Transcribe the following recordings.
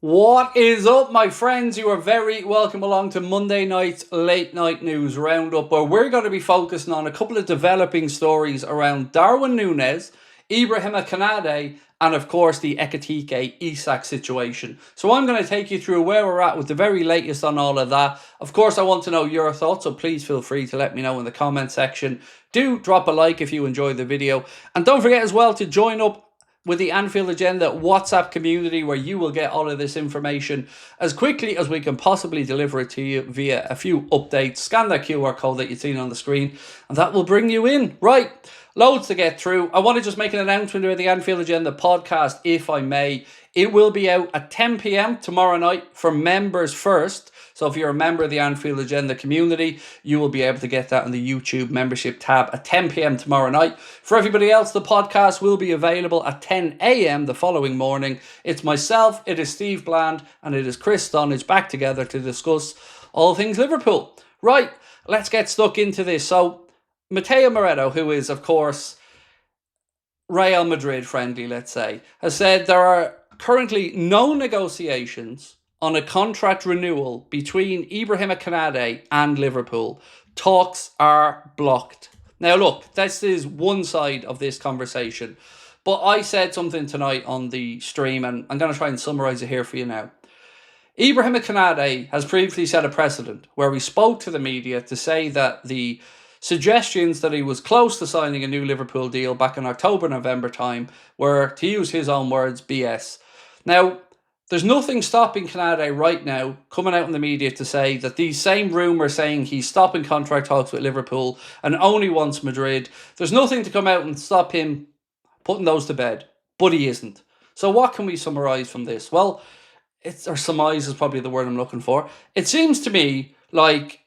What is up, my friends? You are very welcome along to Monday night's late night news roundup, where we're going to be focusing on a couple of developing stories around Darwin Núñez, Ibrahim Akinade, and of course the EKITIKE Isak situation. So I'm going to take you through where we're at with the very latest on all of that. Of course, I want to know your thoughts, so please feel free to let me know in the comment section. Do drop a like if you enjoyed the video, and don't forget as well to join up with the Anfield Agenda WhatsApp community, where you will get all of this information as quickly as we can possibly deliver it to you via a few updates. Scan that QR code that you've seen on the screen, and that will bring you in. Right, loads to get through. I want to just make an announcement about the Anfield Agenda podcast, if I may. It will be out at 10 p.m. tomorrow night for members first. So if you're a member of the Anfield Agenda community, you will be able to get that on the YouTube membership tab at 10 p.m. tomorrow night. For everybody else, the podcast will be available at 10 a.m. the following morning. It's myself, it is Steve Bland, and it is Chris Stonage back together to discuss all things Liverpool. Right, let's get stuck into this. So Mateo Moretto, who is, of course, Real Madrid friendly, let's say, has said there are currently no negotiations on a contract renewal between Ibrahim Akinade and Liverpool. Talks are blocked. Now look, this is one side of this conversation, but I said something tonight on the stream, and I'm going to try and summarise it here for you now. Ibrahim Akinade has previously set a precedent where we spoke to the media to say that the suggestions that he was close to signing a new Liverpool deal back in October, November time were, to use his own words, BS. Now, there's nothing stopping Akinade right now coming out in the media to say that these same rumours saying he's stopping contract talks with Liverpool and only wants Madrid, there's nothing to come out and stop him putting those to bed, but he isn't. So what can we summarise from this? Well, surmise is probably the word I'm looking for. It seems to me like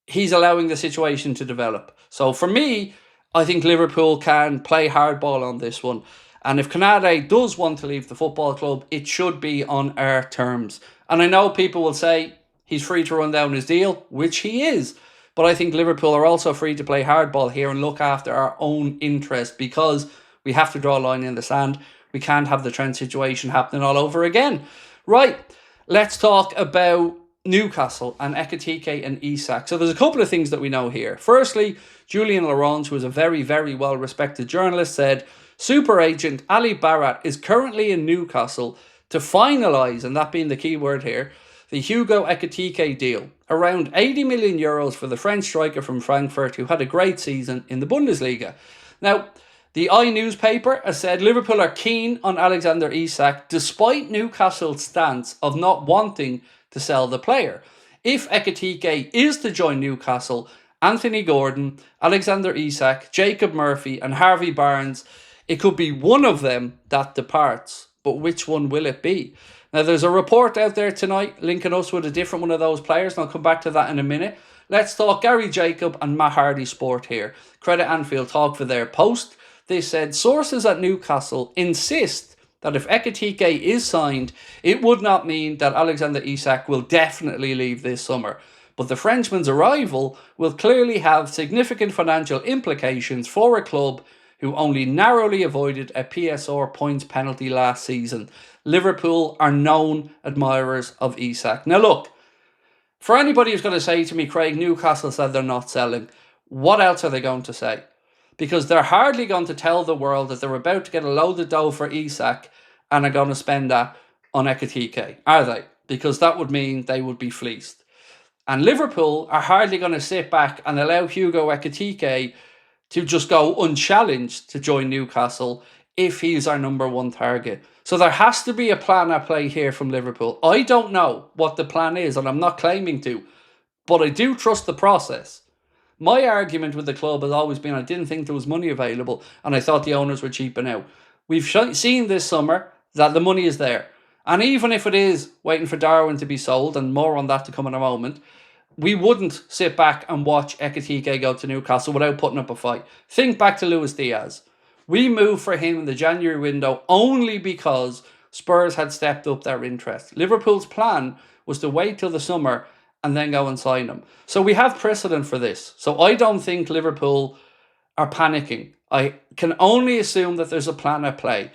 he's allowing the situation to develop. So for me, I think Liverpool can play hardball on this one. And if Akinade does want to leave the football club, it should be on our terms. And I know people will say he's free to run down his deal, which he is. But I think Liverpool are also free to play hardball here and look after our own interest, because we have to draw a line in the sand. We can't have the Trent situation happening all over again. Right, let's talk about Newcastle and EKITIKE and Isak. So there's a couple of things that we know here. Firstly, Julian Laurent, who is a very, very well-respected journalist, said super agent Ali Barat is currently in Newcastle to finalise, and that being the key word here, the Hugo EKITIKE deal. Around 80 million euros for the French striker from Frankfurt, who had a great season in the Bundesliga. Now, the newspaper has said Liverpool are keen on Alexander Isak, despite Newcastle's stance of not wanting to sell the player. If EKITIKE is to join Newcastle, Anthony Gordon, Alexander Isak, Jacob Murphy and Harvey Barnes, it could be one of them that departs. But which one will it be? Now, there's a report out there tonight linking us with a different one of those players, and I'll come back to that in a minute. Let's talk Gary Jacob and Matt Hardy Sport here. Credit Anfield Talk for their post. They said sources at Newcastle insist that if EKITIKE is signed, it would not mean that Alexander Isak will definitely leave this summer. But the Frenchman's arrival will clearly have significant financial implications for a club who only narrowly avoided a PSR points penalty last season. Liverpool are known admirers of Isak. Now look, for anybody who's going to say to me, Craig, Newcastle said they're not selling, what else are they going to say? Because they're hardly going to tell the world that they're about to get a load of dough for Isak and are going to spend that on EKITIKE, are they? Because that would mean they would be fleeced. And Liverpool are hardly going to sit back and allow Hugo EKITIKE to just go unchallenged to join Newcastle if he's our number one target. So there has to be a plan at play here from Liverpool. I don't know what the plan is, and I'm not claiming to, but I do trust the process. My argument with the club has always been I didn't think there was money available, and I thought the owners were cheaping out. We've seen this summer that the money is there. And even if it is waiting for Darwin to be sold, and more on that to come in a moment, we wouldn't sit back and watch EKITIKE go to Newcastle without putting up a fight. Think back to Luis Diaz. We moved for him in the January window only because Spurs had stepped up their interest. Liverpool's plan was to wait till the summer and then go and sign him. So we have precedent for this. So I don't think Liverpool are panicking. I can only assume that there's a plan at play.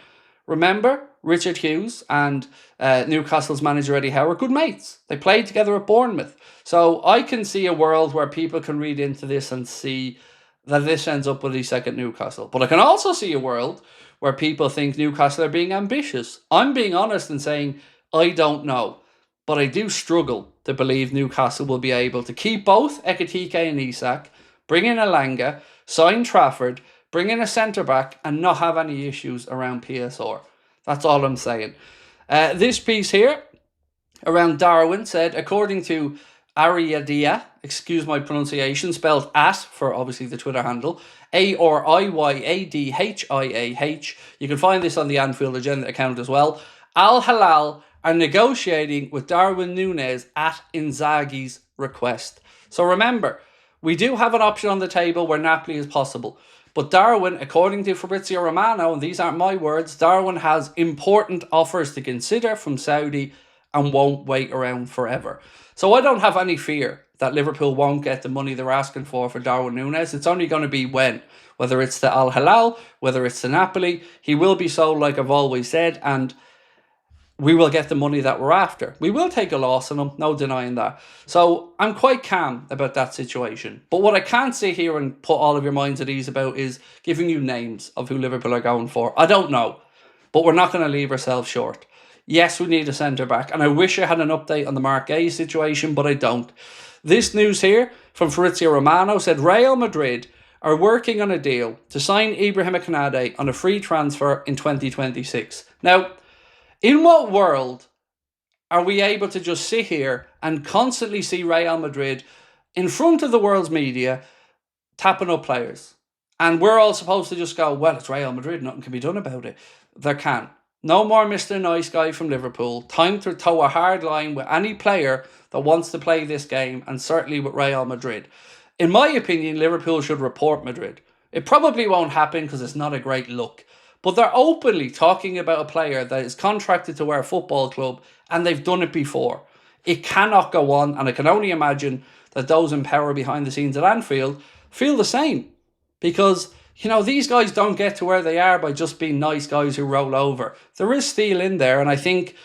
Remember, Richard Hughes and Newcastle's manager Eddie Howe are good mates. They played together at Bournemouth. So I can see a world where people can read into this and see that this ends up with Isak at Newcastle. But I can also see a world where people think Newcastle are being ambitious. I'm being honest and saying I don't know. But I do struggle to believe Newcastle will be able to keep both EKITIKE and Isak, bring in Elanga, sign Trafford, bring in a centre-back and not have any issues around PSR. That's all I'm saying. This piece here around Darwin said, according to Ariadia, excuse my pronunciation, spelled at for obviously the Twitter handle, ARIYADHIAH. You can find this on the Anfield Agenda account as well. Al Hilal are negotiating with Darwin Núñez at Inzaghi's request. So remember, we do have an option on the table where Napoli is possible. But Darwin, according to Fabrizio Romano, and these aren't my words, Darwin has important offers to consider from Saudi and won't wait around forever. So I don't have any fear that Liverpool won't get the money they're asking for Darwin Núñez. It's only going to be when. Whether it's to Al Hilal, whether it's to Napoli, he will be sold like I've always said, and we will get the money that we're after. We will take a loss on him, no denying that. So I'm quite calm about that situation. But what I can't sit here and put all of your minds at ease about is giving you names of who Liverpool are going for. I don't know, but we're not going to leave ourselves short. Yes, we need a centre-back, and I wish I had an update on the Marc Guéhi situation, but I don't. This news here from Fabrizio Romano said Real Madrid are working on a deal to sign Ibrahim Akinade on a free transfer in 2026. Now, in what world are we able to just sit here and constantly see Real Madrid in front of the world's media tapping up players? And we're all supposed to just go, well, it's Real Madrid, nothing can be done about it. There can. No more Mr. Nice Guy from Liverpool. Time to toe a hard line with any player that wants to play this game, and certainly with Real Madrid. In my opinion, Liverpool should report Madrid. It probably won't happen because it's not a great look. But they're openly talking about a player that is contracted to our football club, and they've done it before. It cannot go on, and I can only imagine that those in power behind the scenes at Anfield feel the same. Because, you know, these guys don't get to where they are by just being nice guys who roll over. There is steel in there, and I think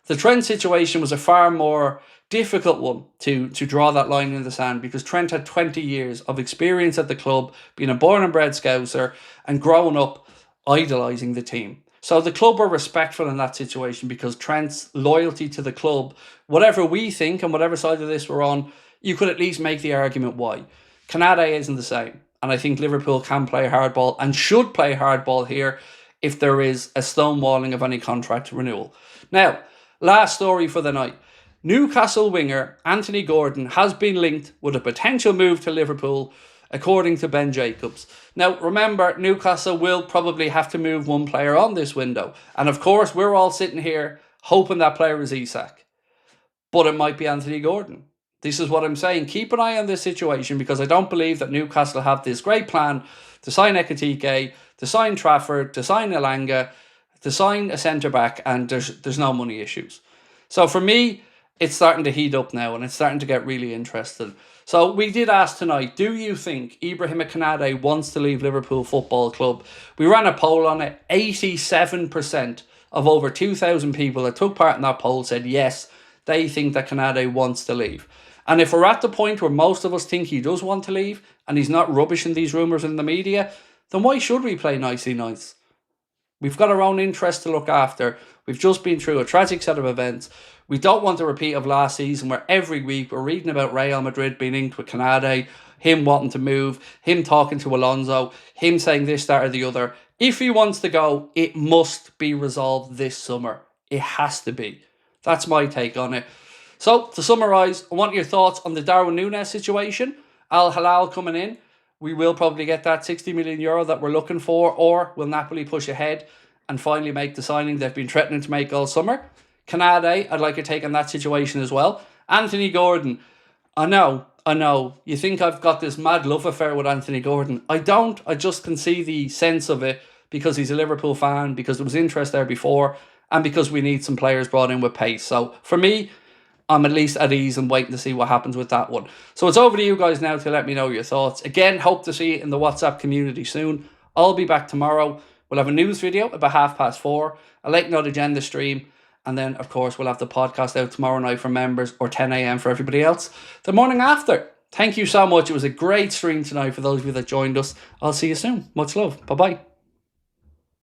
the Trent situation was a far more difficult one to draw that line in the sand, because Trent had 20 years of experience at the club, being a born and bred Scouser and growing up idolising the team. So the club were respectful in that situation because Trent's loyalty to the club, whatever we think and whatever side of this we're on, you could at least make the argument why. KONATE isn't the same. And I think Liverpool can play hardball and should play hardball here if there is a stonewalling of any contract renewal. Now, last story for the night. Newcastle winger Anthony Gordon has been linked with a potential move to Liverpool, according to Ben Jacobs. Now, remember, Newcastle will probably have to move one player on this window. And of course, we're all sitting here hoping that player is Isak. But it might be Anthony Gordon. This is what I'm saying. Keep an eye on this situation, because I don't believe that Newcastle have this great plan to sign EKITIKE, to sign Trafford, to sign Elanga, to sign a centre-back, and there's no money issues. So for me, it's starting to heat up now, and it's starting to get really interesting. So we did ask tonight, do you think Ibrahim Akinade wants to leave Liverpool Football Club? We ran a poll on it. 87% of over 2,000 people that took part in that poll said yes, they think that Akinade wants to leave. And if we're at the point where most of us think he does want to leave, and he's not rubbishing these rumours in the media, then why should we play nicey nice? We've got our own interests to look after. We've just been through a tragic set of events. We don't want a repeat of last season where every week we're reading about Real Madrid being inked with KONATE, him wanting to move, him talking to Alonso, him saying this, that or the other. If he wants to go, it must be resolved this summer. It has to be. That's my take on it. So, to summarise, I want your thoughts on the Darwin Núñez situation. Al Hilal coming in. We will probably get that €60 million that we're looking for, or will Napoli push ahead and finally make the signing they've been threatening to make all summer? KONATE, I'd like a take on that situation as well. Anthony Gordon, I know, you think I've got this mad love affair with Anthony Gordon. I don't, I just can see the sense of it because he's a Liverpool fan, because there was interest there before, and because we need some players brought in with pace. So for me, I'm at least at ease and waiting to see what happens with that one. So it's over to you guys now to let me know your thoughts. Again, hope to see you in the WhatsApp community soon. I'll be back tomorrow We'll have a news video about 4:30, a late night agenda stream, and then, of course, we'll have the podcast out tomorrow night for members, or 10 a.m. for everybody else the morning after. Thank you so much. It was a great stream tonight for those of you that joined us. I'll see you soon. Much love. Bye-bye.